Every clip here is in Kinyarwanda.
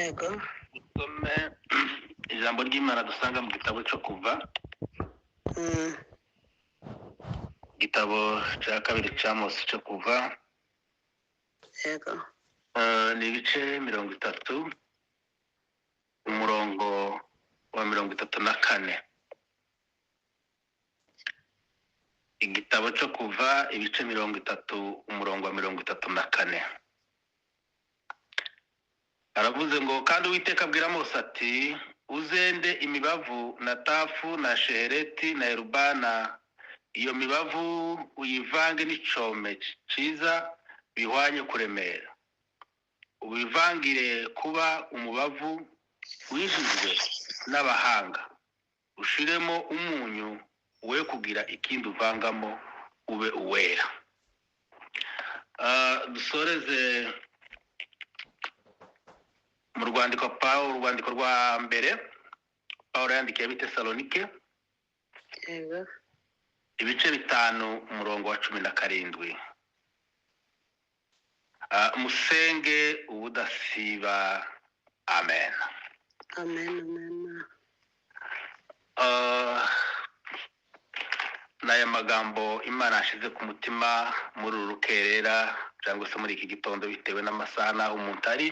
Yego. Dusome ijambo ry'Imana dusanga mu gitabo cyo kuva igitabo cya kabiri cya Mose cyo kuva Yego. ni ibice 30 umurongo wa 34. Igitabo cyo kuva ibice 30 umurongo wa 34. Aravuze ngo kandi Uwiteka abwira Mose ati uzende imibavu na Tafu na Shehereti na Erubana, iyo mibavu uyivange n'icome ciza bihwanye kuremera, ubivangire kuba umubavu wijijwe n'abahanga, ushiremo umunyu we kugira ikindi uvangamo ube uwera. Dusoreze mu rwandiko urwandiko rwa mbere Pawulo yandikiye Abitesalonike, Yego. ibice 5 umurongo wa 17. Musenge ubudasiba. Amen. Amen. Amen. N'aya magambo Imana yashize ku mutima muri uru rukerera cyangwa se muri iki gitondo bitewe n'amasaha n'aho umuntu ari,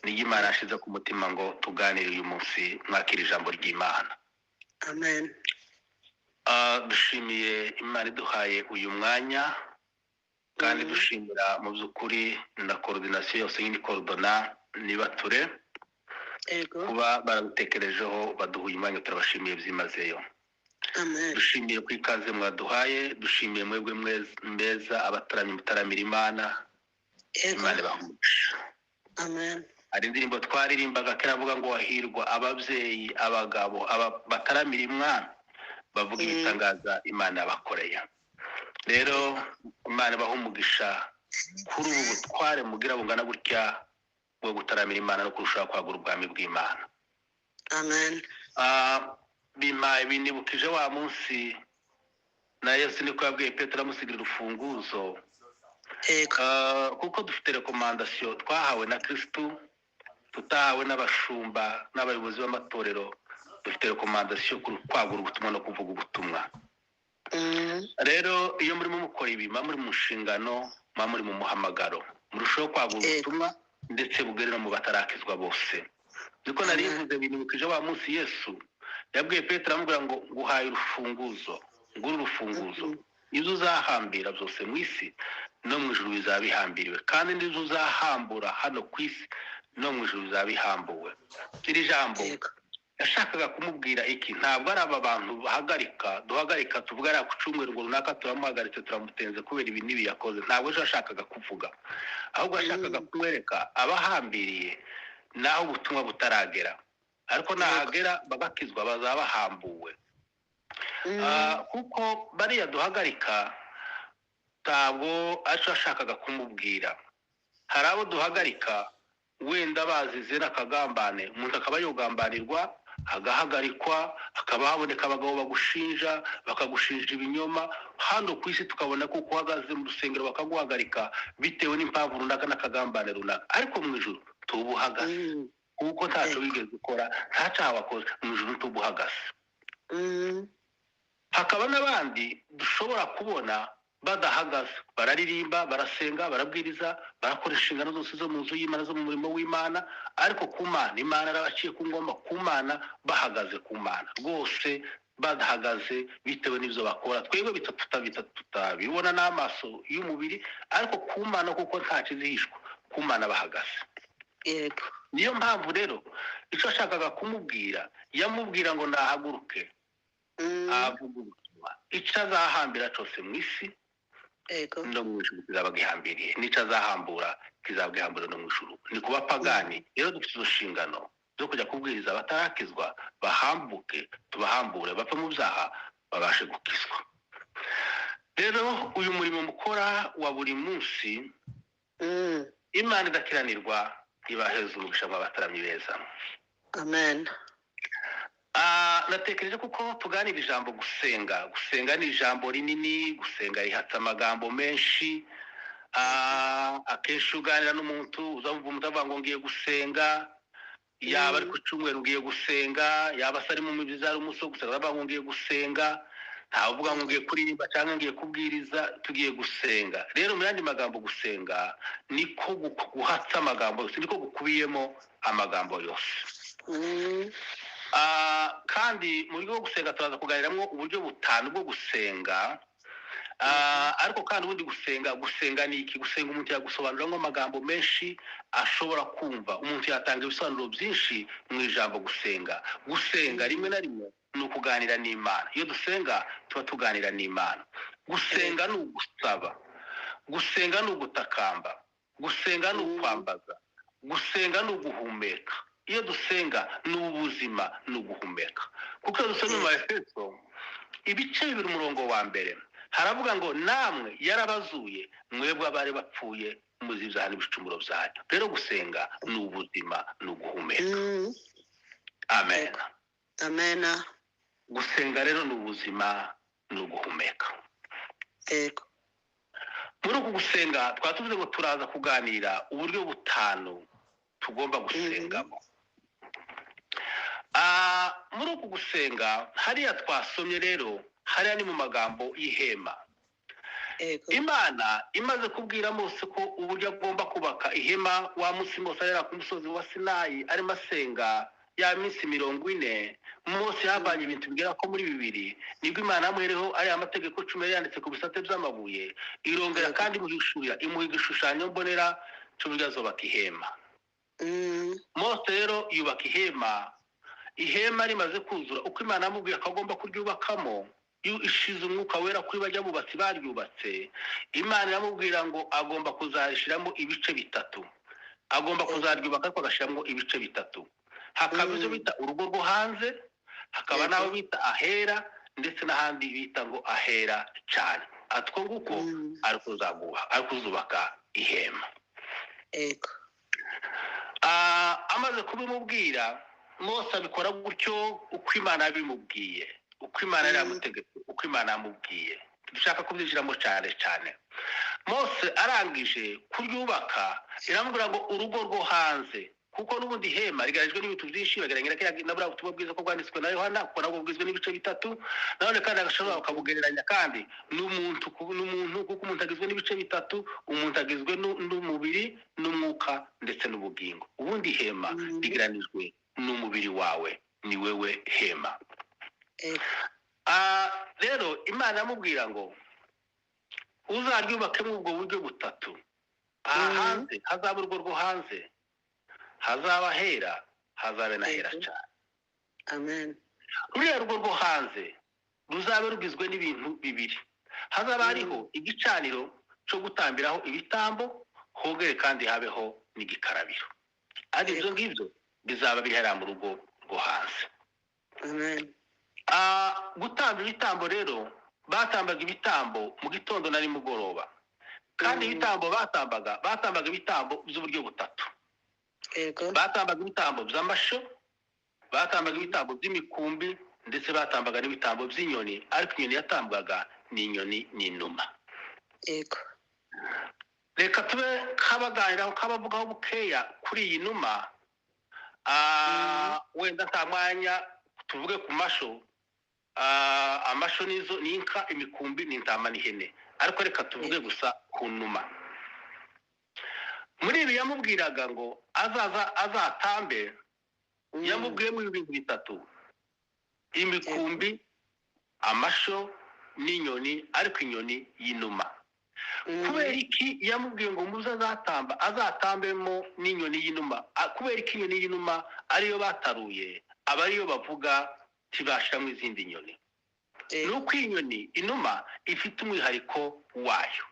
niyo Imana yashize ku mutima ngo tuganire uyu munsi mwakira ijambo ry'Imana. Amen. Dushimiye Imana iduhaye uyu mwanya, kandi dushimira mu by'ukuri na coordination yose y'ini coordona nibature Yego. kuba baradutekerejeho baduhuye umwanya, turabashimiye byimazeyo. Amen. Dushimiye ku ikaze mwaduhaye, dushimiye mwebwe mbeza abataramye mutaramira Imana. Yego. Imana ibahumuje. Amen. Hari indirimbo twaririmbaga kera avuga ngo wahirwa ababyeyi abagabo bataramira Imana bavuga ibitangaza Imana yabakoreye. Rero Imana ibahumugisha kuri ubu butware mugira bungana gutya bwo gutaramira Imana no kurushaho kwagura ubwami bw'Imana. Amen. Bimpaye binibukije wa munsi na Yesu niko yabwiye Petero amusigira urufunguzo. Yego. Kuko dufite rekomandasiyo twahawe na Kristo, tutahawe n'abashumba n'abayobozi b'amatorero. Dufite rekomandasiyo kwagura ubutumwa no kuvuga ubutumwa. Rero iyo muri mukora ibi, muri mu nshingano, muri mu muhamagaro, murushaho kwagura ubutumwa ndetse bugere no mu batarakizwa bose. Niko narivuze binibukije wa munsi Yesu yabwiye Petero amubwira ngo nguhaye urufunguzo, nguru urufunguzo, ibyo uzahambira byose mu isi no mu ijuru bizabihambiriwe, kandi n'ibyo uzahambura hano ku isi no mu ijuru bizabihambuwe. Iri jambo yashakaga kumubwira iki? Ntabwo ari aba bantu duhagarika tuvuga ari ku cyumweru ngo runaka turamuhagaritse turamutenze kubera ibi n'ibi yakoze. Ntabwo ejo yashakaga kuvuga, ahubwo yashakaga kumwereka abahambiriye naho ubutumwa butaragera, ariko nahagera bagakizwa bazaba bahambuwe. Kuko bariya duhagarika ntabwo aricyo yashakaga kumubwira. Hari abo duhagarika wenda bazize n'akagambane, umuntu akaba yogambanirwa agahagarikwa, hakaba haboneka abagabo bagushinja bakagushinja ibinyoma. Hano ku isi tukabona ko uhagaze mu rusengero bakaguhagarika bitewe n'impamvu runaka n'akagambane runaka, ariko mu ijuru tuba uhagaze kuko ntacyo wigeze ukora, nta cyaha wakoze, mu ijuru tuba uhagaze. Hakaba n'abandi dushobora kubona badahagaze, bararirimba, barasenga, barabwiriza, barakora inshingano zose zo mu nzu y'Imana, zo mu murimo w'Imana, ariko ku Mana, Imana arabaciye ku ngoma, ku Mana bahagaze, ku Mana rwose badahagaze bitewe n'ibyo bakora. Twebwe tutabibona n'amaso y'umubiri, ariko ku Mana kuko nta kizihishwa, ku Mana bahagaze. Yego. Niyo mpamvu rero icyo ashakaga kumubwira, yamubwira ngo nahaguruke avuga ubutumwa, icyo azahambira cyose mu isi no mu ijuru kizaba gihambiriye, n'icyo azahambura kizaba gihamburiwe no mu ijuru. Ni kuba pagani. Rero dufite izo nshingano zo kujya kubwiriza abatarakizwa bahambuke, tubahambure, bapfe mu byaha babashe gukizwa. Rero uyu murimo mukora wa buri munsi, Imana idakiranirwa ibaheza umugisha mw'abataramyi beza. Amen. Natekereje kuko tuganira ijambo gusenga. Gusenga ni ijambo rinini, gusenga rihatse amagambo menshi. Akenshi uganira n'umuntu uzamva umuntu avuga ngo ngiye gusenga, yaba ari ku cyumweru ngiye gusenga, yaba se ari mu mizi ari umunsi wo gusenga bavuga ngo ngiye gusenga, ntavuga ngo ngiye kuririmba cyangwa ngiye kubwiriza, tugiye gusenga. Rero mu yandi magambo gusenga niko guhatsa amagambo yose, niko gukubiyemo amagambo yose. Kandi mu buryo bwo gusenga turaza kuganiramwo uburyo butanu bwo gusenga. Ariko kandi ubundi gusenga ni iki? Gusenga umuntu yagusobanuramo amagambo menshi ashobora kumva, umuntu yatanga ibisobanuro byinshi mu ijambo gusenga. Gusenga rimwe na rimwe ni ukuganira n'Imana. Iyo dusenga tuba tuganira n'Imana. Gusenga ni ugusaba, gusenga ni ugutakamba, gusenga ni ukwambaza, gusenga ni uguhumeka. Iyo dusenga ni ubuzima, ni uguhumeka. Kuko iyo dusoma mu Efeso ibice 2 umurongo wa mbere haravuga ngo namwe yarabazuye mwebwe abari bapfuye mu zibyaha n'ibicumuro byanyu. Rero gusenga ni ubuzima, ni uguhumeka. Amen. Amen. Gusenga rero ni ubuzima, ni uguhumeka. Yego. Muri uku gusenga twatuvuze ngo turaza kuganira uburyo butanu tugomba gusengamo. Muri uku gusenga hariya twasomye rero hariya ni mu magambo y'ihema. Imana imaze kubwira Mose ko uburyo agomba kubaka ihema, wa munsi Mose arera ku musozi wa Sinayi arimo asenga ya minsi 40, Mose yavanye ibintu bigera ko muri 2, nibwo Imana yamuhereho ari amategeko 10 yanditse ku bisate by'amabuye, irongera kandi imuha igishushanyo mbonera cy'uburyo azubaka ihema. Mose rero yubaka ihema rimaze kuzura uko Imana yamubwiye akagomba kuryubakamo. Ishize umwuka wera kuri bajya bubatsi baryubatse, Imana yamubwira ngo agomba kuzarishiramo ibice 3. Agomba kuzaryubaka ariko agashiramo ibice 3. Hakaba ibyo bita urugo rwo hanze, hakaba naho bita ahera, ndetse n'ahandi bita ngo ahera cyane. Atwo nguko ari kuzubaka ihema. Amaze kubimubwira Mose abikora gutyo uko Imana yabimubwiye, uko Imana yaramutegetse, uko Imana yamubwiye. Dushaka kubyinjiramo cyane cyane. Mose arangije kuryubaka iramubwira ngo urugo rwo hanze, kuko n'ubundi ihema rigaragajwe n'ibintu byinshi, bagerageza ko nabura ubutumwa bwiza ko bwanditswe na Yohana, kuko nabwo bugizwe n'ibice 3. None kandi agashobora ukabugereranya kandi n'umuntu, kuko umuntu agizwe n'ibice 3, umuntu agizwe n'umubiri, n'umwuka ndetse n'ubugingo. Ubundi ihema rigeranijwe n'umubiri wawe, ni wewe hema. Rero Imana yamubwira ngo uzaryubake mu ubwo buryo 3. Hanze hazaba urugo rwo hanze, hazaba hera, hazabe na hera cyane. Amen. Ruriya rugo rwo hanze ruzabe rugizwe n'ibintu 2. Hazaba hariho igicaniro cyo gutambiraho ibitambo, hogere kandi habeho n'igikarabiro. Ari ibyo ngibyo bizaba bihera mu rugo rwo hanze. Amen. Gutamba ibitambo rero batambaga ibitambo mu gitondo na nimugoroba, kandi ibitambo batambaga ibitambo by'uburyo 3. Batambaga ibitambo by'amasho, batambaga ibitambo by'imikumbi, ndetse batambaga n'ibitambo by'inyoni, ariko inyoni yatambwaga ni inyoni n'inuma. Reka tube kabaganiraho kabavugaho bukeya kuri iyi numa. Wenda nta mwanya tuvuge ku masho. Amasho nizo ni inka, imikumbi n'intama n'ihene, ariko reka tuvuge gusa ku numa. Muri ibi yamubwiraga ngo azatambe, yamubwiye mu bintu 3: imikumbi, amasho n'inyoni, ariko inyoni y'inuma. Kubera iki yamubwiye ngo muze azatambemo n'inyoni y'inuma? Kubera iki inyoni y'inuma ariyo bataruye, aba ariyo bavuga tibashiramo izindi nyoni. Nuko inyoni inuma ifite umwihariko wayo,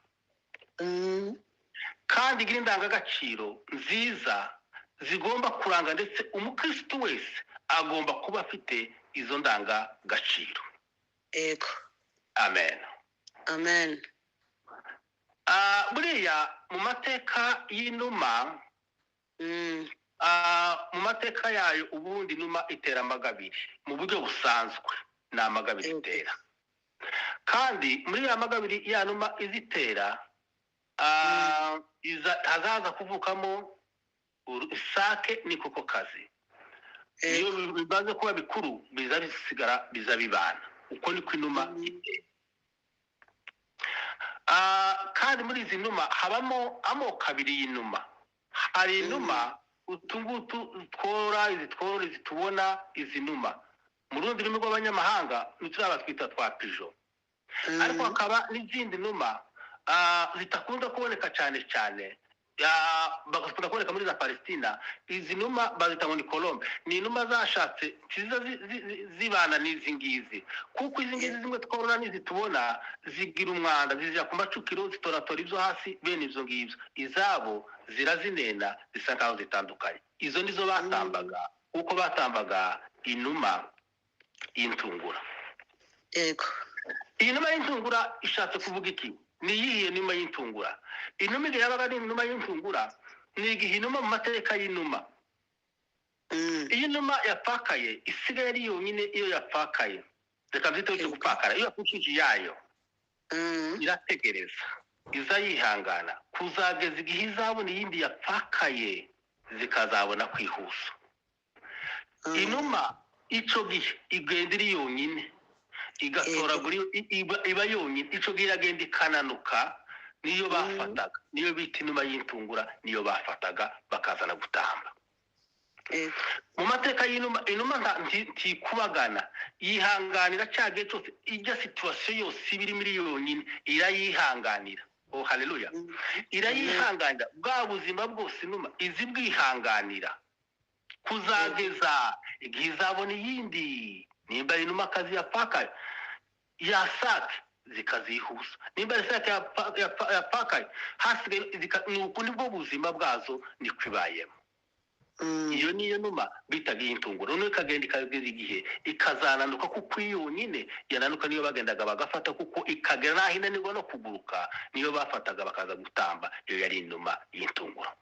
kandi igira indangagaciro nziza zigomba kuranga, ndetse umukristo wese agomba kuba afite izo ndangagaciro. Amen. Amen. Buriya mu mateka y'inuma, mu mateka yayo ubundi inuma itera amagabiri mu buryo busanzwe, ni amagabiri itera. Kandi muri ya magabiri ya numa izitera, hazaza kuvukamo isake n'ikokokazi. iyo bimaze kuba bikuru biza bisigara biza bibana uko niko inuma iteye. Kandi muri izi numa habamo amoko abiri y'inuma. Hari inuma utungutu twora izi tubona izi numa mu rundi rurimi rw'abanyamahanga turaba twita twa pigeon, ariko hakaba n'izindi numa zitakunda kuboneka cyane bagakunda kuboneka muri za Palestina. Izi numa bazita ngo ni colombe, ni inuma zashatse ziza zibana n'izi ngizi, kuko izi ngizi zimwe tworora n'izi tubona zigira umwanda, zizira ku macukiro zitoratora ibyo hasi bene ibyo ngibyo. Izabo zirazinena zisa nkaho zitandukanye. Izo nizo batambaga, kuko batambaga inuma y'intungura. Iyi numa y'intungura ishatse kuvuga iki? Ni iyihe numa y'intungura? Inuma igihe yabaga ari inuma y'intungura ni igihe inuma mu mateka y'inuma, iyo inuma yapfakaye isigaye ari yonyine. Iyo yapfakaye, reka byite cyo gupfakara, iyo yapfushije yayo irategereza, iza yihangana kuzageza igihe izabona iyindi yapfakaye zikazabona kwihuza. Inuma ico gihe igenda iri yonyine, igatoragura, iba yonyine. Ico gihe iragenda ikananuka, niyo bafataga, niyo bita inuma y'intungura, niyo bafataga bakazana gutamba. Mu mateka y'inuma, inuma ntikubagana, yihanganira cyagihe cyose, ijya situation yose ibiri muri yonyine irayihanganira. Oh haleluya! Irayihanganira bwa buzima bwose inuma izi bwihanganira kuzageza igihe izabona iyindi. Nimba inuma kazi yapfakaye yasake zikazihuza, nimba isake yapfakaye hasigaye nuko nibwo buzima bwazo niko ibayemo. Iyo niyo numa bitaga iy'intungura. Noneho ikagenda ikageza igihe ikazananuka, kuko iyo yonyine yananuka niyo bagendaga bagafata, kuko ikagera naho inanirwa no kuguruka niyo bafataga bakaza gutamba. Iyo yari inuma y'intungura.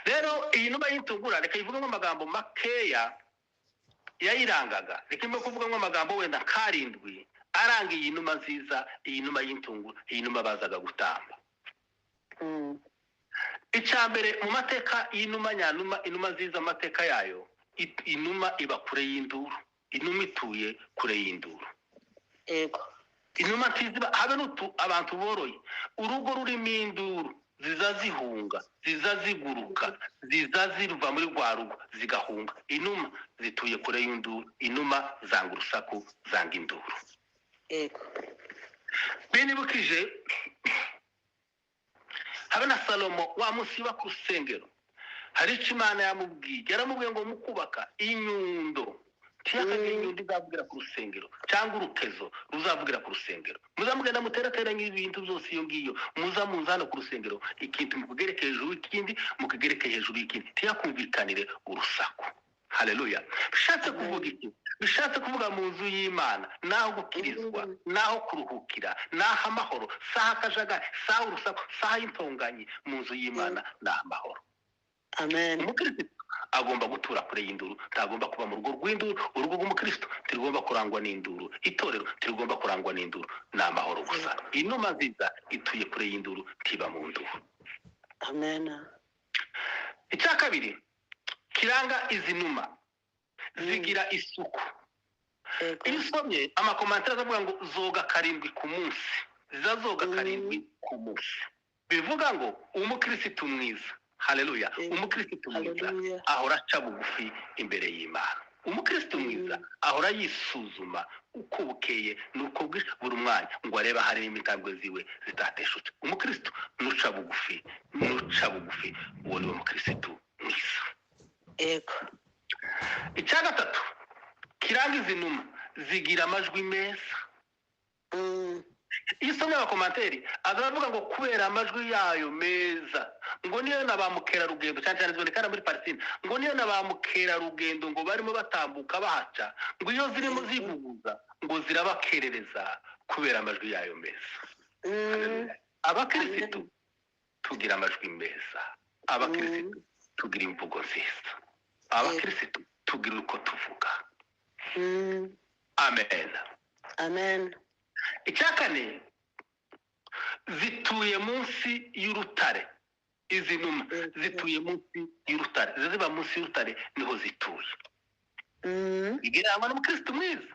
Rero iyi numa y'intungura reka ivuga amagambo makeya yayirangaga, reka imwe kuvuga amagambo wenda karindwi aranga iyi numa nziza, iyi numa y'intungura, iyi numa bazaga gutamba. Icyambere mu mateka y'inuma nyanuma, inuma nziza amateka yayo, inuma iba kure y'induru, inuma ituye kure y'induru. Inuma nziza habe n'utu abantu boroye urugo rurimo induru, ziza zihunga, ziza ziguruka, ziza ziva muri rwa rugo zigahunga. Inuma zituye kure y'induru, inuma zanga urusaku, zanga induru. Binibukije habe na Salomo wa munsi wa ku rusengero, hari icyo Imana yamubwiye. Yaramubwiye ngo mukubaka inyundo, tiyakagira inyundo izavugira ku rusengero, cyangwa urukezo ruzavugira ku rusengero. Muzamugenda muterateranya ibintu byose iyo ngiyo, muzana ku rusengero, ikintu mukigereke hejuru y'ikindi, mukigereke hejuru y'ikindi, tiyakumvikanire urusaku. Haleluya! Bishatse kuvuga iki? Bishatse kuvuga mu nzu y'Imana naho gukirizwa, naho kuruhukira, naho amahoro, saha akajagari, saha urusaku, saha y'intonganye. Mu nzu y'Imana naho amahoro. Amen. Umukristo agomba gutura kure y'induru, ntagomba kuba mu rugo rw'induru. Urugo rw'umukristo ntirugomba kurangwa n'induru, itorero ntirugomba kurangwa n'induru, ni amahoro gusa. Inuma nziza ituye kure y'induru, ntiba mu nduru. Amen. Icya kabiri kiranga izi numa, zigira isuku. Iyo usomye amakomantere avuga ngo zoga karindwi ku munsi, zizazoga karindwi ku munsi, bivuga ngo umukristo mwiza, haleluya, umukristo mwiza ahora aca bugufi imbere y'Imana. Umukristo mwiza ahora yisuzuma uko bukeye nuko bwishe buri mwanya, ngo areba hari imitambwe ziwe zitateshutse. Umukristo nuca bugufi, uwo ni umukristo mwiza. Icya gatatu kiranga izi numa, zigira amajwi meza. Iyo usomye abakomantere azavuga ngo kubera amajwi yayo meza, ngo niyo na ba mukerarugendo cyane cyane zibonekana muri Palestina, ngo niyo na ba mukerarugendo ngo barimo batambuka bahaca, ngo iyo zirimo zivuguza ngo zirabakerereza kubera amajwi yayo meza. Abakirisitu tugira amajwi meza, abakirisitu tugira imvugo nziza, abakirisitu tugira uko tuvuga. Amen. Amen. Icya kane, zituye munsi y'urutare. Izi numa zituye munsi y'urutare, ziba munsi y'urutare niho zituye. igereranywa n'umukristo mwiza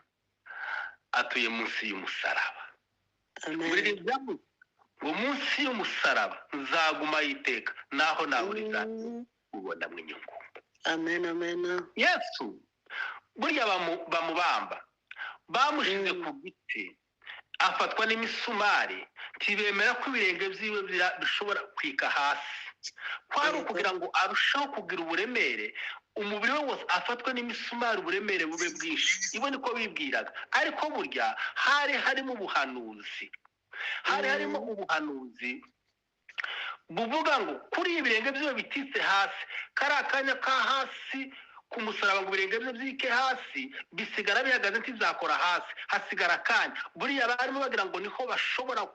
atuye munsi y'umusaraba. Amen. ngo munsi y'umusaraba nzaguma yiteka naho nahuriza ubonamo inyungu. Amen. Amen. Yesu burya bamubamba bamushize ku giti afatwa n'imisumari ntibemera ko ibirenge byiwe bishobora kwika hasi, kwari ukugira ngo arushaho kugira uburemere umubiri we wose afatwa n'imisumari uburemere bube bwinshi. ibo niko bibwiraga, ariko burya hari harimo ubuhanuzi, harimo ubuhanuzi buvuga ngo kuri ibirenge byiwe bititse hasi, kari akanya ka hasi ku musaraba ngo ibirenge bye byike hasi bisigara bihagaze ntizakora hasi, hasigara akanya. buriya barimo bagira ngo niho bashobora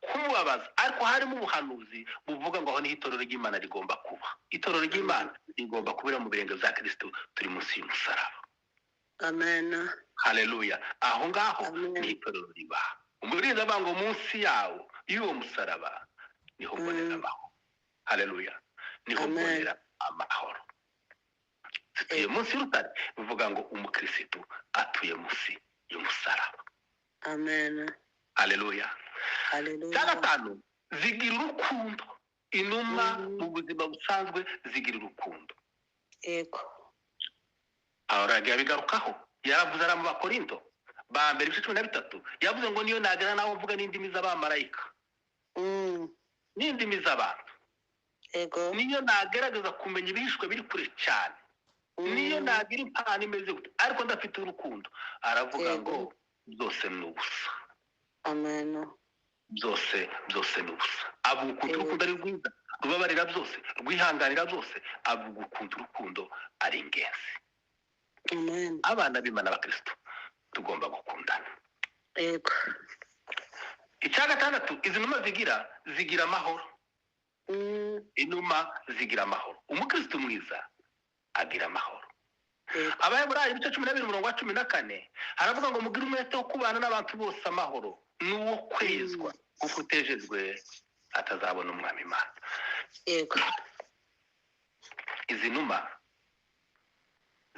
kumubabaza, ariko harimo ubuhanuzi buvuga ngo aho niho itorero ry'Imana rigomba kuba. Itorero ry'Imana rigomba kubira mu birenge bya Kristo turi munsi y'umusaraba. Amen. Haleluya. aho ngaho ni itorero riba. umurinzi avuga ngo munsi yawo y'uwo musaraba niho mbonera amahoro. Haleluya. niho mbonera amahoro. Atuye munsi y'urutare bivuga ngo umukristo atuye munsi y'umusaraba. Amen. Haleluya. Hallelujah. cya gatanu, zigira urukundo. inuma mu buzima busanzwe zigira urukundo. Yego. aho ragiye bigarukaho yaravuze ara mu Bakorinto ba mbere 13 yavuze ngo niyo nagera nawe mvuga n'indimi z'abamarayika n'indimi z'abantu. Yego. niyo nagerageza kumenya ibihishwe biri kure cyane, niyo nagira impano imeze gute, ariko ndafite urukundo. aravuga ngo byose ni ubusa. Amen. byose ni ubusa. avuga ukuntu urukundo ari rwiza, rubabarira byose, rwihanganira byose. avuga ukuntu urukundo ari ingenzi. Amen. abana b'Imana b'Abakristo tugomba gukundana. Yego. icya gatandatu, izi numa zigira amahoro. inuma zigira amahoro. umukristo mwiza agira amahoro. Abayobora ibice 12:14 haravuga ngo mugire umwete wo kubana n'abantu bose amahoro n'uwo kwezwa, kuko utejejwe atazabona umwami Imana. Yego. izi numa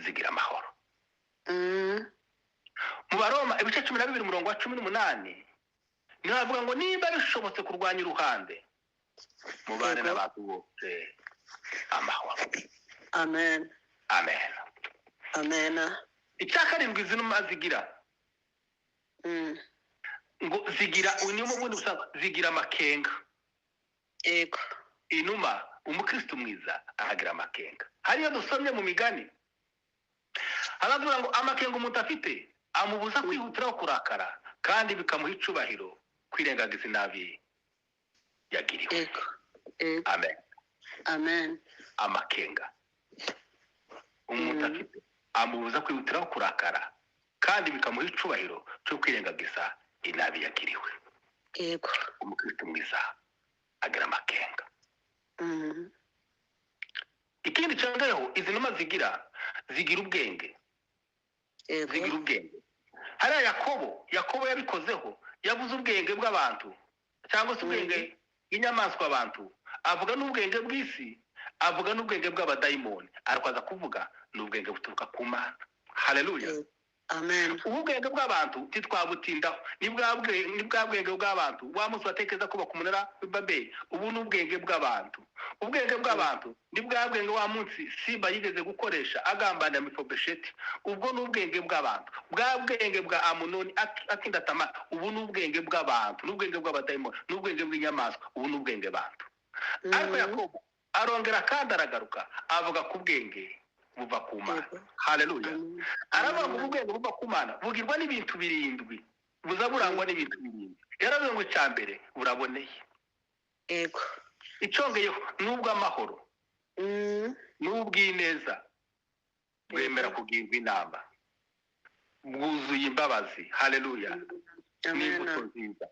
zigira amahoro. mu Baroma ibice 12:18 niho havuga ngo niba bishobotse kurwanya uruhande mubane n'abantu bose amahoro. Amen. Amen. Amen. icya karindwi, izi numa zigira ngo zigira ubundi busanga zigira amakenga. Yego. inuma umukristo mwiza ahagira amakenga. hariyo dusomye mu migani haravuga ngo amakenga umuntu afite amubuza kwihutiraho kurakara, kandi bikamuha icubahiro kwirengagiza inabi yagiriwe. Yego. Amen. Amen. amakenga umuntu afite amubuza kwihutiraho kurakara, kandi bikamuha icubahiro cyo kwirengagiza inabi yagiriwe. Yego. umukristo mwiza agira amakenga. ikindi cyongeyeho, izi numa zigira ubwenge. zigira ubwenge. hariya Yakobo yabikozeho, yavuze ubwenge bw'abantu cyangwa se ubwenge bw'inyamaswa abantu, avuga n'ubwenge bw'isi, avuga n'ubwenge bw'abadayimoni, ariko aza kuvuga n'ubwenge buturuka ku Mana. Haleluya. Amen. ubwenge bw'abantu titwabutindaho. ni bwa bwenge bw'abantu wa munsi watekereza kubaka umunara w'Ibabeli. ubu ni ubwenge bw'abantu. ubwenge bw'abantu ni bwa bwenge wa munsi Simba yigeze gukoresha agambanira Mefiboshethi. ubwo ni ubwenge bw'abantu. bwa bwenge bwa Amunoni akinda Tamari, ubu ni ubwenge bw'abantu. n'ubwenge bw'abadayimoni, n'ubwenge bw'inyamaswa, ubu ni ubwenge bw'abantu. ariko Yakobo arongera kandi aragaruka avuga ku bwenge buva ku Mana. Haleluya. aravuga ngo ubwenge buva ku Mana bugirwa n'ibintu birindwi, buza burangwa n'ibintu birindwi. yaravuze ngo icya mbere buraboneye. Yego. icongeyeho n'ubw'amahoro, n'ubw'ineza, bwemera kugirwa inama, bwuzuye imbabazi. Haleluya. n'imbuto nziza,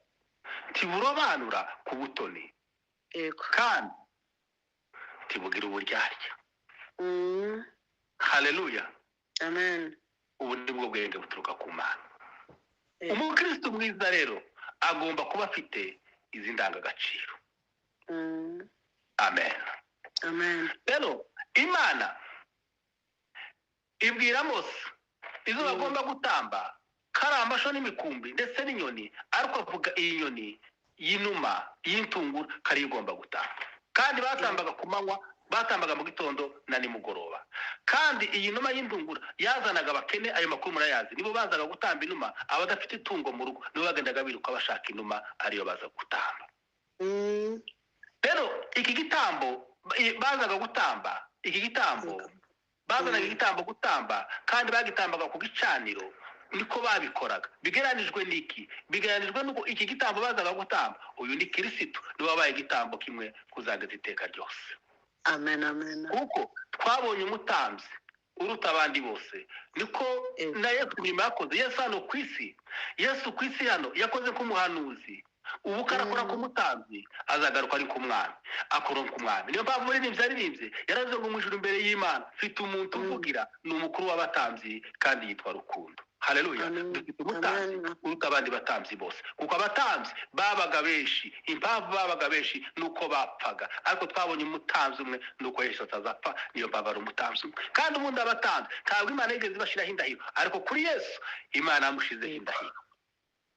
tiburobanura ku butoni, kandi tibugira uburyarya. Haleluya. Amen. ubu ni bwo bwenge buturuka ku Mana. umukristo mwiza rero agomba kuba afite izi ndangagaciro. Amen. Amen. rero Imana ibwira Mose izo bagomba gutamba kari amasho n'imikumbi ndetse n'inyoni, ariko avuga iyi nyoni y'inuma y'intungura kari igomba gutamba. Kandi batambaga ku manywa, batambaga mu gitondo na nimugoroba. Kandi iyi numa y'intungura yazanaga abakene, ayo makuru murayazi, nibo bazaga gutamba inuma. Abadafite itungo mu rugo nibo bagendaga biruka bashaka inuma, ariyo baza gutamba. Rero iki gitambo bazaga gutamba, iki gitambo bazanaga igitambo gutamba, kandi bagitambaga ku gicaniro. Niko babikoraga. Bigeranijwe n'iki? Bigeranijwe nuko iki gitambo bazaga gutamba, uyu ni Kristo, niwe wabaye igitambo kimwe kuzageza iteka ryose. Amen, amen. Kuko twabonye umutambyi uruta abandi bose, niko na Yesu nyuma yakoze. Yesu hano ku isi, Yesu ku isi hano yakoze nk'umuhanuzi. Ubu karakora k'umutambyi, azagaruka ari k'umwami, akora k'umwami. Niyo mpamvu muri nibyo yaririmbye, yaravuze ngo mu ijuru imbere y'Imana mfite umuntu uvugira, ni umukuru w'abatambyi kandi yitwa Rukundo. Haleluya. Dufite umutambyi uruta abandi batambyi bose, kuko abatambyi babaga benshi. Impamvu babaga benshi nuko bapfaga, ariko twabonye umutambyi umwe, nuko Yesu atazapfa, niyo mpamvu ari umutambyi umwe. Kandi ubundi abatambyi ntabwo Imana yigeze ibashyiraho indahiro, ariko kuri Yesu Imana yamushizeho indahiro.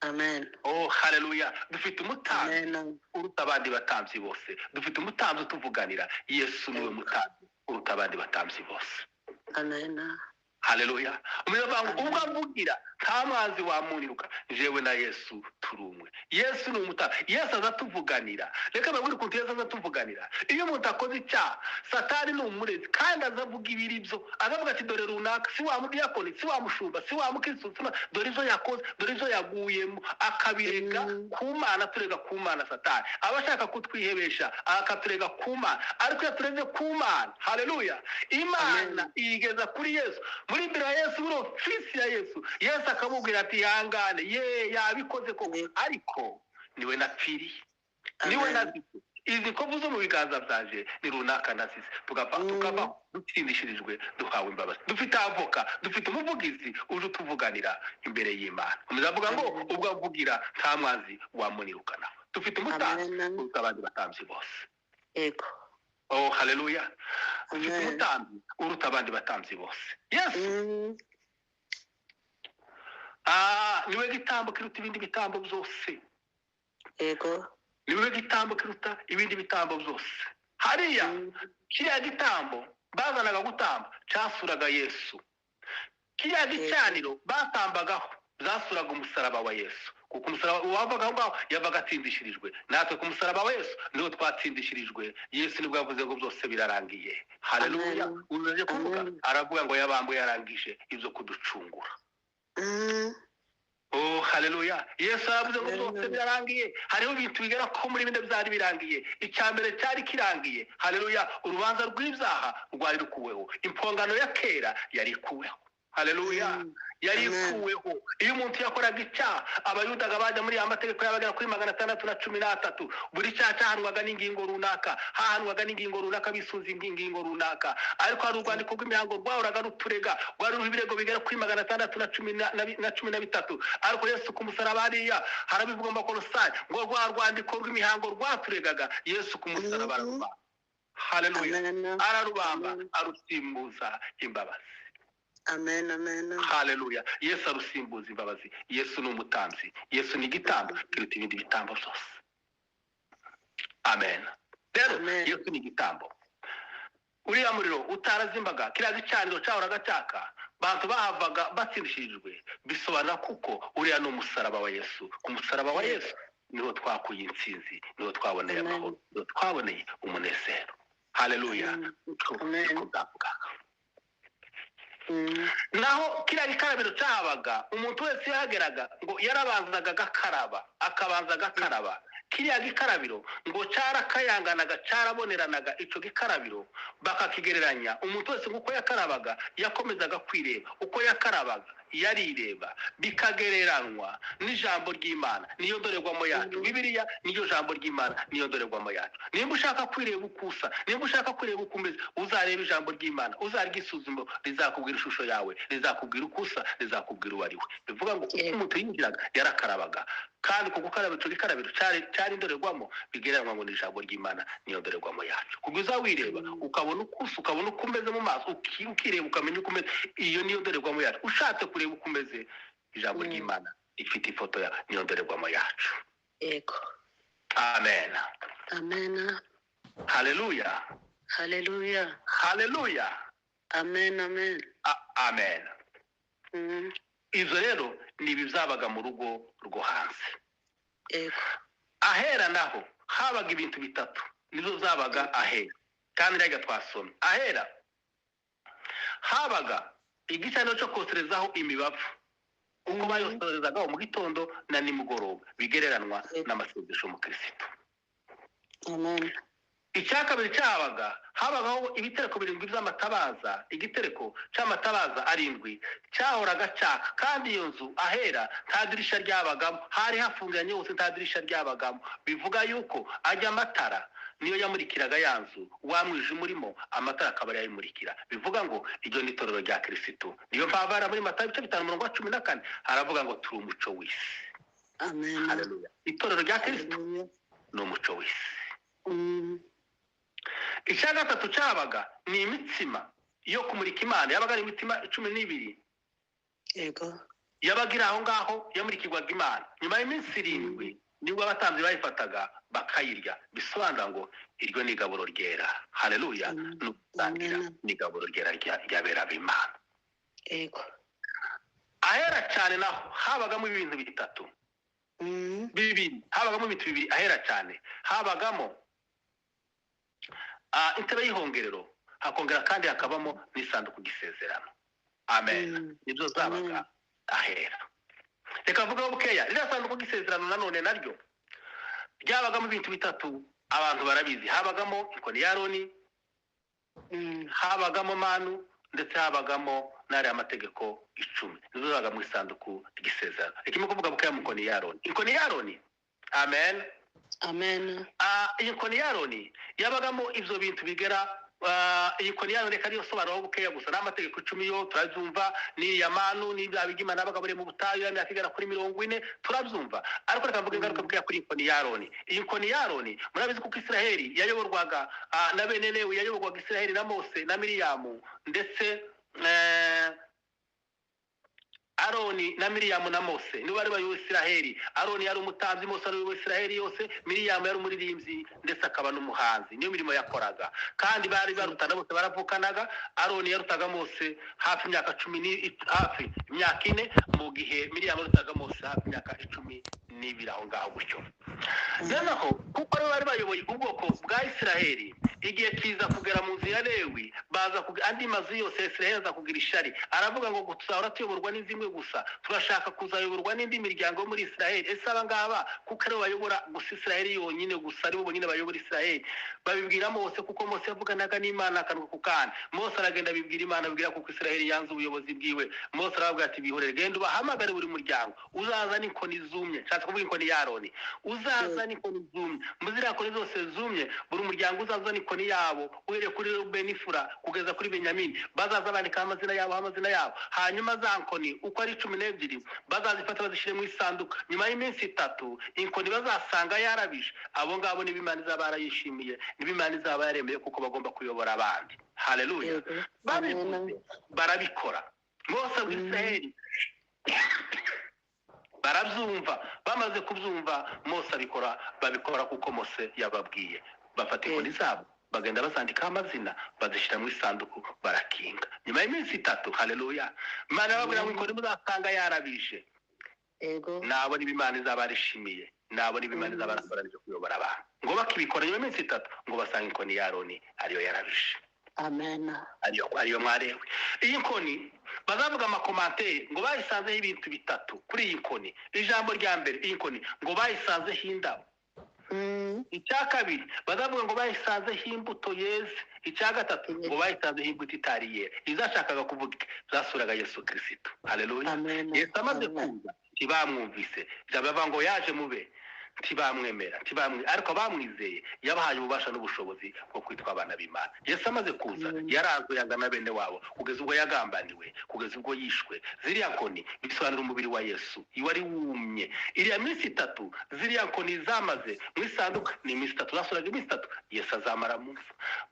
Amen. Oh, haleluya. Dufite umutambyi uruta abandi batambyi bose. Dufite umutambyi utuvuganira. Yesu niwe mutambyi uruta abandi batambyi bose. Amen. Haleluya. Ubwo avugira nta mwanzi wamuniruka, jewe na Yesu turumwe. Yesu ni umutambyi. Yesu azatuvuganira. Reka babwire ukuntu Yesu azatuvuganira. Iyo umuntu akoze icyaha, Satani ni umurezi, kandi azavuga ibiri byo. Azavuga ati dore runaka, si wa mudiyakoni, si wa mushumba, si wa mukristo, dore izo yakoze, dore izo yaguyemo. Akabirega ku Mana, turega ku Mana Satani. Abashaka kutwihebesha akaturega ku Mana, ariko yatureze ku Mana. Haleluya. Imana igeza kuri Yesu. Muri imbere ya Yesu, muri ofisi ya Yesu, Yesu akamubwira ati yangane, yabikoze koko, ariko niwe napfiriye, niwe nazize. Izi kovu zo mu biganza byaje ni runaka nazize. Tukava dutsindishirijwe, duhawe imbabazi. Dufite avoka, dufite umuvugizi uje utuvuganira imbere y'Imana. Umuzavuga ngo ubwo avugira nta mwanzi wamunirukana. Dufite umutambyi uruta abandi batambyi bose. Yego. Oh, haleluya. Dufite umutambyi uruta abandi batambyi bose. Yesu niwe gitambo kiruta ibindi bitambo byose. Yego. Niwe gitambo kiruta ibindi bitambo byose. Hariya kiriya gitambo bazanaga gutamba cyasuraga Yesu. Kiriya gicaniro batambagaho zasuraga umusaraba wa Yesu. Kuko umusaraba wavaga ngaho yavaga atsindishirijwe. Natwe ku musaraba wa Yesu niho twatsindishirijwe. Yesu nibwo yavuze ngo byose birarangiye. Haleluya. Uzaje kuvuga aravuga ngo yabambwe yarangije ibyo kuducungura. Oh, haleluya. Yesu aravuze ngo byose birarangiye. Hariho ibintu bigera ko muri binde byari birangiye. Icyambere cyari kirangiye. Haleluya. Urubanza rw'ibyaha rwari rukuweho. Impongano ya kera yari kuweho. Haleluya. Yari kuweho. Iyo umuntu yakoraga icyaha, abayudaga bajya muri amategeko y'abagera kuri 613. Buri cyaha cyahanwaga n'ingingo runaka, hahanwaga n'ingingo runaka bisunze ingingo runaka. Ariko hari urwandiko rw'imihango rwahoraga ruturega, rwari ruho ibirego bigera kuri 613. Ariko Yesu ku musaraba hariya harabivuga mu Bakolosayi ngo rwa rwandiko rw'imihango rwaturegaga, Yesu ku musaraba ararubamba. Haleluya. Ararubamba, arusimbuza imbabazi. Amen, amen. Haleluya. Yesu arusimbuza imbabazi. Yesu ni umutambyi. Yesu ni igitambo kiruta ibindi bitambo byose. Amen. Rero Yesu ni igitambo. Uriya muriro utarazimbaga, kiriya gicaniro cyahoraga cyaka, bantu bahavaga batsindishirijwe. Bisobanura kuko uriya ni umusaraba wa Yesu. Ku musaraba wa Yesu niho twakuye intsinzi, niho twaboneye amahoro, niho twaboneye umunezero. Haleluya. Amen. Naho kiriya gikarabiro cyahabaga, umuntu wese yahageraga ngo yarabanzaga agakaraba. Kiriya gikarabiro ngo cyarakayanganaga, cyaraboneranaga. Icyo gikarabiro bakakigereranya, umuntu wese uko yakarabaga yakomezaga kwireba, uko yakarabaga yarireba, bikagereranywa n'ijambo ry'Imana. Niyo ndorerwamo yacu. Bibiliya niyo jambo ry'Imana, niyo ndorerwamo yacu. Nimba ushaka kwireba ukusa, nimba ushaka kwireba ukumeze, uzareba ijambo ry'Imana, uzaryisuzuma, rizakubwira ishusho yawe, rizakubwira ukusa, rizakubwira uwo ari we. Bivuga ngo umuntu yinjiraga yarakarabaga, kandi ku gukaraba icyo gikarabiro cyari indorerwamo, bigereranywa ngo ni ijambo ry'Imana, niyo ndorerwamo yacu. Kubwo uzawireba ukabona ukusa, ukabona uko umeze mu maso, ukireba ukamenya uko umeze, iyo niyo ndorerwamo yacu. Ushatse kureba uko umeze ijambo ry'Imana ifite ifoto ya niyo ndorerwamo yacu. Yego. Amen. Amen. Haleluya. Hallelujah. Haleluya. Amen. Amen. Amen. Izo rero ni ibizabaga mu rugo rwo hanze. Yego. Ahera naho habaga ibintu bitatu nizo zabaga ahera. Kandi rega twasomye ahera habaga igicaniro cyo koserezaho imibavu uko bayoserezagaho mu gitondo na nimugoroba bigereranwa n'amasengesho mu Kristo. Amen. Icya kabiri cyabaga habagaho ibitereko 7 by'amatabaza, igitereko cy'amatabaza 7 cyahoraga cyaka, kandi iyo nzu ahera nta dirisha ryabagamo, hari hafunganye hose nta dirisha ryabagamo. Bivuga yuko ajya amatara niyo yamurikiraga yanzu, wamwije umurimo amatara akaba yayimurikira. Bivuga ngo iryo ni itorero rya Kristo. Niyo mpavara muri Matayo 5:14 haravuga ngo turi umuco w'isi. Amen. Haleluya. Itorero rya Kristo ni umuco w'isi. Icya gatatu cyabaga ni imitsima yo kumurika Imana, yabaga ari imitima 12. Yego. Yabagira aho ngaho yamurikirwaga Imana. Nyuma y'iminsi 7 nibwo abatambyi bayifataga bakayirya. Bisobanura ngo iryo ni igaburo ryera. Haleluya. Nusangira ni igaburo ryera ryabera b'Imana. Yego. Ahera cyane naho habagamo ibintu bitatu. Habagamo ibintu 2 ahera cyane. Habagamo intebe y'ihongerero, hakongera kandi hakabamo n'isanduku gisezerano. Amen. Nibyo zabaga ahera. Reka vuga bukeya iriya sanduku gisezerano nanone naryo ryabagamo ibintu bitatu abantu barabizi. Habagamo inkoni ya Aroni, habagamo manu, ndetse habagamo n'ari amategeko 10. Nizo zabaga mu isanduku gisezerano. Ikimo kuvuga bukeya mu inkoni ya Aroni. Inkoni ya Aroni. Amen. Amen. Inkoni ya Aroni yabagamo ivyo bintu bigera inkoni ya Aroni kari yosobanura bukeya gusa n'amategeko 10 yo turabyumva, ni ya manu ni abigima nabaga bari mu butayu ya myaka igera kuri 40 turabyumva. Ariko reka mvuge ingaruka bukeya kuri inkoni ya Aroni. Iyi nkoni ya Aroni murabizi ko Israeli yayoborwaga na bene Lewi, yayoborwaga Israeli na Mose na Miriyamu, ndetse Aroni na Miriyamu na Mose nibo bari bayoboye Israeli. Aroni yari umutambyi, Mose ari uyoboye Israeli yose, Miriyamu yari umuririmbyi ndetse akaba n'umuhanzi. Niyo mirimo yakoraga, kandi bari barutana bose baravukanaga. Aroni yarutaga Mose hafi imyaka 4, mu gihe Miriyamu yarutaga Mose hafi imyaka 12 aho ngaho gutyo. Noneho kuko bari bayoboye ubwoko bwa Israeli, igihe kiza kugera mu nzu ya Lewi, baza andi mazu yose Israeli aza kugira ishari. Aravuga ngo tuzahora tuyoborwa n'izimwe gusa, turashaka kuzayoborwa n'indi miryango muri Israeli. Ese aba ngaba kuko ari bayobora gusa Israeli yonyine gusa, ari bo bonyine bayobora Israeli? Babibwira Mose kuko Mose yavuganaga n'Imana akanwa ku kandi. Mose aragenda abibwira Imana, abibwira kuko Israeli yanze ubuyobozi bwiwe. Mose aravuga ati bihorere, genda ubahamagare buri muryango, uzaza n'inkoni zumye. Nshatse kuvuga inkoni ya Aroni, uzaza n'inkoni zumye. Muzira nkoni zose zumye, buri muryango uzaza n'inkoni yabo, uhereye kuri Rubeni, Fura kugeza kuri Benyamini. Bazaza bandika amazina yabo, hanyuma za nkoni uko ari 12 bazazifata bazishire mu isanduka. Nyuma y'iminsi 3 inkoni bazasanga yarabishe. Abo ngabo ni b'Imana izaba yarayishimiye, ni b'Imana izaba yaremeye kuko bagomba kuyobora abandi. Haleluya. Babivuze barabikora. Mose w'Israeli barabyumva. Bamaze kubyumva Mose babikora kuko Mose yababwiye. Bafata inkoni zabo bagenda bazandika amazina, bazishira mu isanduku, barakinga. Nyuma y'iminsi 3, haleluya, Imana yababwira ngo inkoni muzasanga yarabishe. Yego. Nabo ni b'Imana izaba yarishimiye, nabo ni b'Imana izaba yarasoranije kuyobora abantu. Ngo bakibikora nyuma y'iminsi 3 ngo basanga inkoni ya Aroni ariyo yarabishe. Amen. Ariyo mwarewe. Iyi nkoni bazavuga amakomantere ngo bayisanzeho ibintu bitatu kuri iyi nkoni. Ijambo rya mbere, iyi nkoni ngo bayisanzeho indabo. Icya kabiri bazavuga ngo bayisanzeho imbuto yeze. Icya gatatu ngo bayisanzeho imbuto itari yera. Izashakaga kuvuga zasuraga Yesu Kristo. Haleluya. Yesu amaze kuza ntibamwumvise, bavuga ngo yaje mube ntibamwemera ariko bamwizeye yabahaye ububasha n'ubushobozi bwo kwitwa abana b'Imana. Yesu amaze kuza yarazwe yanga na bene wabo kugeza ubwo yagambaniwe, kugeza ubwo yishwe. Ziriya nkoni bisobanura umubiri wa Yesu wari wumye. Iriya minsi 3 ziriya nkoni zamaze mu isanduku ni iminsi 3, zasoraga iminsi 3 Yesu azamara mu mva.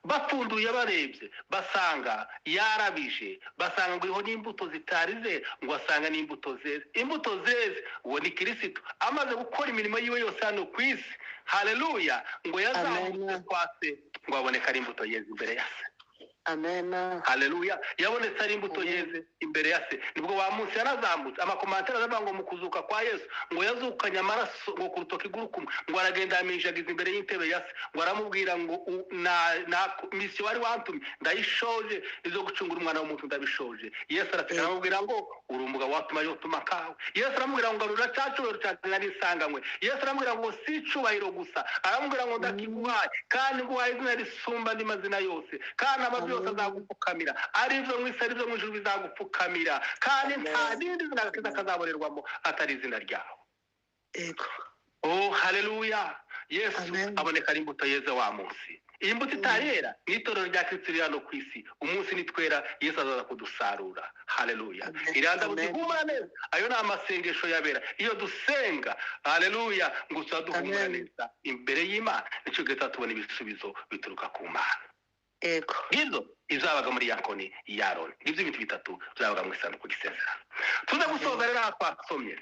Bapfunduye barebye basanga yarabije, basanga ngo iriho n'imbuto zitarize, ngo asanga n'imbuto zeze. Imbuto zeze uwo ni Kristo amaze gukora imirimo yiwe yose hano ku isi. Haleluya. Ngo yazamutse kwa se ngo aboneka ari imbuto yeze imbere ya se. Amen. Haleluya. Yabonetse ari imbuto yeze imbere ya se. Nibwo wa munsi yarazamutse. Amakomantere aravuga ngo mu kuzuka kwa Yesu ngo yazukanye amaraso ngo ku rutoki rw'urukumu, ngo aragenda yamishagiza imbere y'intebe ya se, ngo aramubwira ngo na misiyo wari wantumye ndayishoje, izo gucungura umwana w'umuntu ndabishoje. Yesu aramubwira ngo uri umugabo watuma yotuma kawe. Yesu aramubwira ngo ngarura cyacubero cyane nari nsanganywe. Yesu aramubwira ngo si icubahiro gusa, aramubwira ngo ndakiguhaye kandi nguhaye izina risumba andi mazina yose, kandi amavi yose azagupfukamira, ari byo mu isi ari byo mu ijuru bizagupfukamira, kandi nta rindi zina kazaborerwamo atari izina ryawe. Yego. Oh haleluya. Yesu aboneka ari imbuto yeze wa munsi. Iyi mbuto itarera ni itorero rya Kristo riri hano ku isi. Umunsi nitwera Yesu azaza kudusarura. Haleluya. Iranda buduhumura neza. Ayo ni amasengesho yabera. Iyo dusenga haleluya ngo tuzaduhumura neza imbere y'Imana, nicyo gita tubona ibisubizo bituruka ku Mana. Ego. Gizo izabaga muri yakoni y'Aroni. Ngivyo ibintu bitatu byabaga mu isanduku y'isezerano. Tuza gusoza rero twasomye.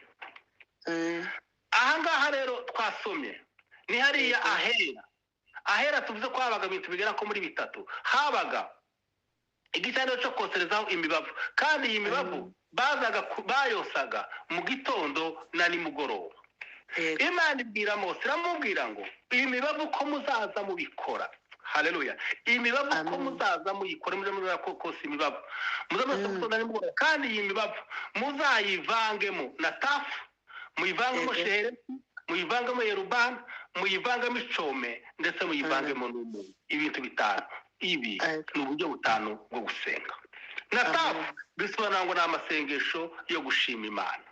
Aha ngaha rero twasomye ni hariya ahera tuvuze ko habaga ibintu bigera ko muri bitatu. Habaga igicaniro cyo koserezaho imibavu, kandi iyi mibavu bayosaga mu gitondo na nimugoroba. Imana ibwira Mose, iramubwira ngo iyi mibavu ko muzaza mubikora. Haleluya. Iyi mibavu ko muzaza muyikora muri kose imibavu muzaza gitondo na nimugoroba, kandi iyi mibavu muzayivangemo na tafu, muyivangemo shere, muyivangemo yerubani, muyivangemo icome, ndetse muyivangemo n'umunyu. Ibintu bitanu. Ibi ni uburyo butanu bwo gusenga. Na tafu bisobanura ngo ni amasengesho yo gushima Imana.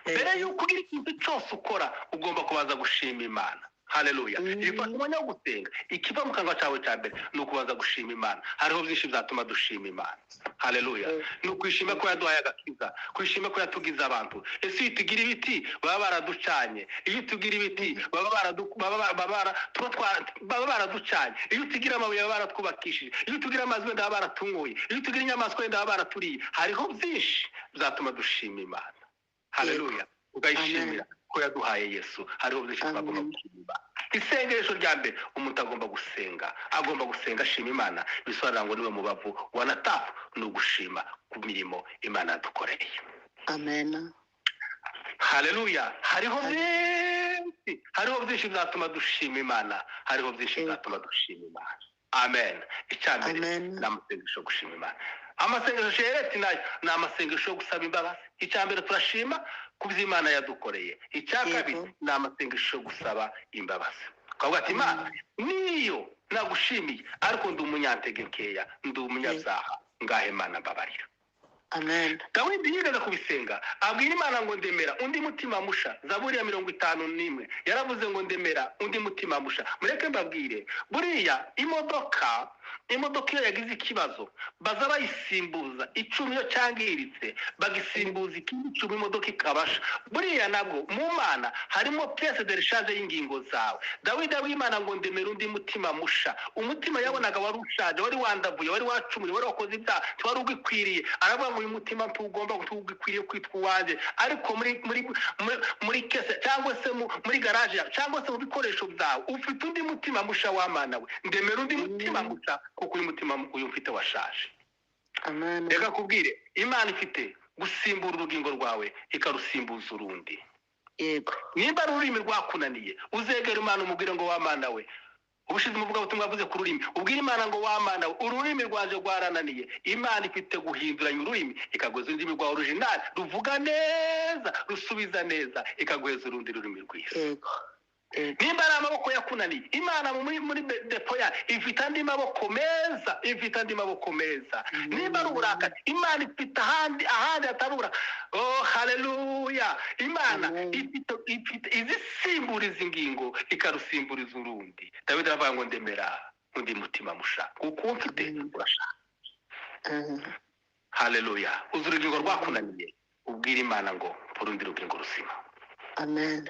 Mbere y'uko ugira ikintu cyose ukora ugomba kubanza gushima Imana. Haleluya. Ifata umwanya wo gusenga, ikiva mu kanwa cyawe cya mbere ni ukubanza gushima Imana. Hariho byinshi byatuma dushima Imana. Haleluya. Ni ukwishima ko yaduhaye agakiza, kwishima ko yatugize abantu. Ese iyo tugira ibiti baba baraducanye, iyo tugira ibiti baba baraducanye, iyo tugira amabuye baba baratwubakishije, iyo tugira amazi wenda baba baratunyoye, iyo tugira inyamaswa wenda baba baraturiye. Hariho byinshi byatuma dushima Imana. Haleluya. Ugayishimira ko yaduhaye Yesu. Hariho byinshi twagomba gushima. Isengesho rya mbere umuntu agomba gusenga, ashima Imana. Bisobanura ngo niwe mubavu wa natafu, ni ugushima ku mirimo Imana yadukoreye. Amen. Haleluya. Hariho byinshi byatuma dushima Imana. Hariho byinshi byatuma dushima Imana. Amen. Icyambere ni amasengesho yo gushima Imana. Amasengesho shereti nayo ni amasengesho yo gusaba imbabazi. Icyambere turashima ku by'Imana yadukoreye. Icyakabiri ni amasengesho yo gusaba imbabazi. Kavuga ati Imana niyo nagushimiye ariko ndi umunyantege nkeya, ndi umunyabyaha, ngahe Imana mbabarira. Amen. Dawidi yigeze kubisenga abwira Imana ngo ndemera undi mutima musha. Zaburi ya 51 yaravuze ngo ndemera undi mutima musha. Mureke mbabwire, buriya imodoka iyo yagize ikibazo baza bayisimbuza icumi yo cyangiritse, bagisimbuza ikindi icumi imodoka ikabasha. Buriya nabwo mu Mana harimo pièce de rechange y'ingingo zawe. Dawidi abw'Imana ngo ndemera undi mutima musha. Umutima yabonaga wari ushaje, wari wandavuye, wari wacumuriye, wari wakoze ibyaha, wari ugikwiriye. Aravuga ngo uyu mutima ntugomba gukwiriye kwitwa uwanjye, ariko muri kese cyangwa se muri garage cyangwa se mu bikoresho byawe ufite undi mutima musha w'Imana we. Ndemera undi mutima musha kuko uyu mutima uyu mfite washaje. Amen. Reka kubwire Imana ifite gusimbura urugingo rwawe ikarusimbuza urundi. Yego. Nimba ururimi rwakunaniye uzegera Imana umubwire ngo w'Imana we, ubushize umuvuga butumwa bwavuze ku rurimi, ubwira Imana ngo w'Imana we ururimi rwaje rwarananiye. Imana ifite guhinduranya ururimi ikagoza ururimi rwa original ruvuga neza, rusubiza neza, ikaguheza urundi rurimi rwiza. Yego. nimba ari amaboko yakunaniye imana muri depo ya ifite andi maboko meza nimba ari uburakari imana ifite ahandi hatabura. Oh haleluya. Imana ifite izisimburiza ingingo ikarusimburiza urundi. Dawidi aravuga ngo ndemera undi mutima mushaka kuko mfite urashaka. Haleluya. Uzi urugingo rwakunaniye ubwira imana ngo urundi rugingo rusima. Amen.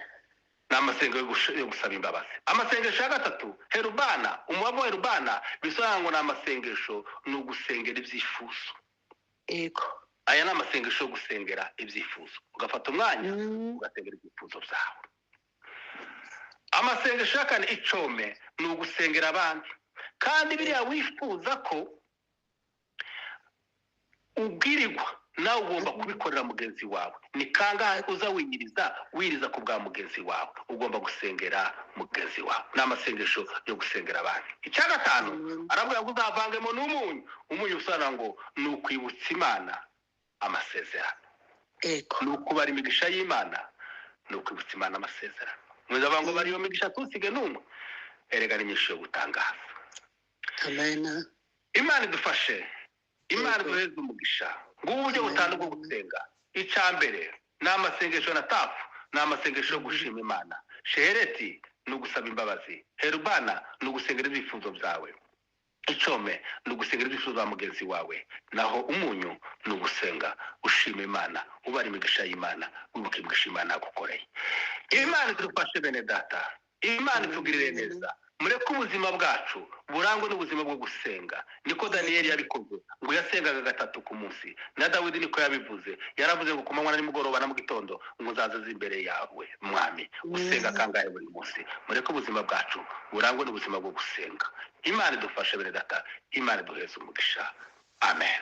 N'amasengesho yo gusaba imbabazi. Amasengesho ya gatatu herubana, umubavu wa herubana bisobanura ngo n'amasengesho ni ugusengera ibyifuzo. Yego. Aya ni amasengesho yo gusengera ibyifuzo. Ugafata umwanya ugasengera ibyifuzo byawe. Amasengesho ya kane icome ni ugusengera abandi. Kandi biriya wifuza ko ubwirirwa nawe ugomba kubikorera mugenzi wawe. Ni kangahe uza wiriza ku bwa mugenzi wawe. Ugomba gusengera mugenzi wawe. N'amasengesho yo gusengera abandi. Icya gatanu aravuga ngo uzavangemo n'umunyu. Umunyu usobanura ngo ni ukwibutsa imana amasezerano. Ni ukubara imigisha y'imana, ni ukwibutsa imana amasezerano. Muzavuga ngo bariyo migisha tusige n'umwe. Erega ni nyinshi yo gutangaza. Amen. Imana idufashe. Imana iduheze umugisha. Nguburyo butanu bwo gusenga. Icambere n'amasengesho na tafu, n'amasengesho yo gushima Imana. Shehereti ni ugusaba imbabazi. Herubana ni ugusengera ibyifuzo byawe. Icome ni ugusengera ibyifuzo bya mugenzi wawe. Naho umunyu ni ugusenga ushima Imana, ubara imigisha y'Imana, wibuka imigisha Imana yagukoreye. Imana idufashe bene data. Imana itugirire neza. Mureke ubuzima bwacu burangwe n'ubuzima bwo gusenga. Niko Daniyeli yabikoze ngo yasengaga 3 ku munsi. Na Dawidi niko yabivuze. Yaravuze ngo kumanywa na nimugoroba na mu gitondo ngo nzazaza imbere yawe mwami. Gusenga kangahe buri munsi. Mureke ubuzima bwacu burangwe n'ubuzima bwo gusenga. Imana idufashe bene data. Imana iduheze umugisha. Amen.